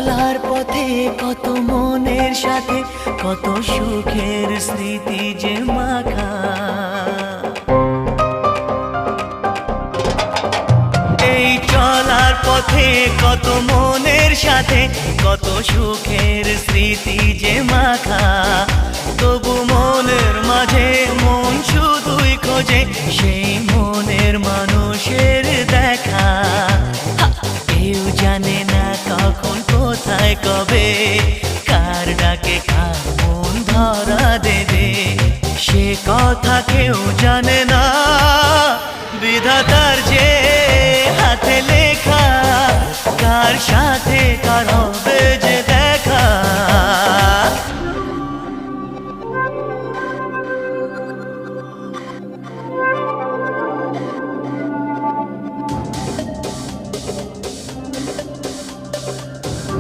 চলার পথে কত মনের সাথে কত সুখের স্মৃতি যে মাখা। এই চলার পথে কত মনের সাথে কত সুখের স্মৃতি যে মাখা। তবু মনের মাঝে মন শুধুই খোঁজে সেই মনের মানুষের দেখা। কেউ জানে না কখন কোথায় কবে কার ডাকে কার মন ধরা দেবে, সে কথা কেউ জানে না। বিধাতার যে হাতে লেখা কার সাথে কার